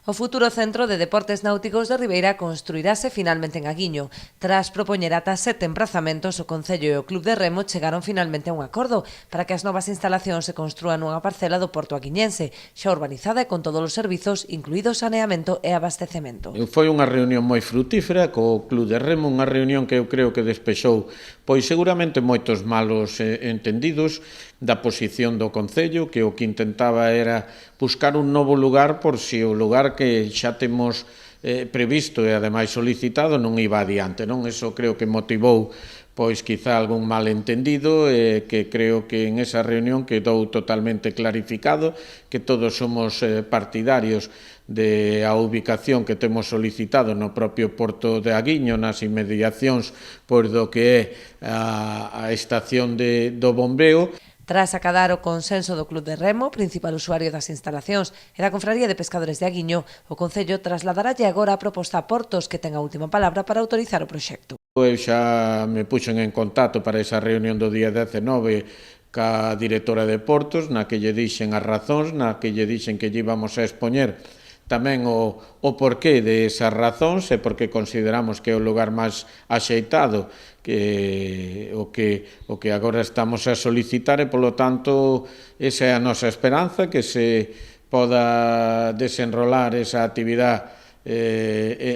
O futuro Centro de Deportes Náuticos de Ribeira construirase finalmente en Aguiño. Tras propoñer ata 7 emprazamentos, o Concello e o Club de Remo chegaron finalmente a un acordo para que as novas instalacións se construan nunha parcela do porto aguiñense, xa urbanizada e con todos os servizos, incluído saneamento e abastecemento. Foi unha reunión moi frutífera co Club de Remo, unha reunión que eu creo que despexou pois seguramente moitos malos entendidos da posición do Concello, que o que intentaba era buscar un novo lugar por si o lugar que xa temos previsto e ademais solicitado non iba adiante, non? Eso creo que motivou pois quizá algún malentendido que creo que en esa reunión quedou totalmente clarificado que todos somos partidarios de a ubicación que temos solicitado no propio Porto de Aguiño, nas inmediacións pois do que é a estación do bombeo. Tras acadar o consenso do Club de Remo, principal usuario das instalacións, e da Confraría de Pescadores de Aguiño, o Concello trasladaralle agora a proposta a Portos, que ten a última palabra para autorizar o proxecto. Eu xa me puxen en contacto para esa reunión do día 19 ca directora de Portos, na que lle dixen as razóns, na que lle dixen que lle íbamos a expoñer tamén o porqué de esas razóns e porque consideramos que é o lugar máis axeitado que o que agora estamos a solicitar e, polo tanto, esa é a nosa esperanza, que se poda desenrolar esa actividade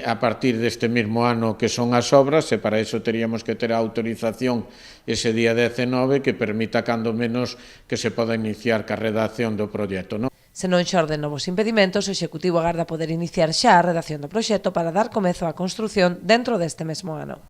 a partir deste mesmo ano que son as obras, e para iso teríamos que ter a autorización ese día 19 que permita cando menos que se poda iniciar ca redacción do proxecto, non? Se non xorden novos impedimentos, o Executivo agarda poder iniciar xa a redacción do proxecto para dar comezo á construción dentro deste mesmo ano.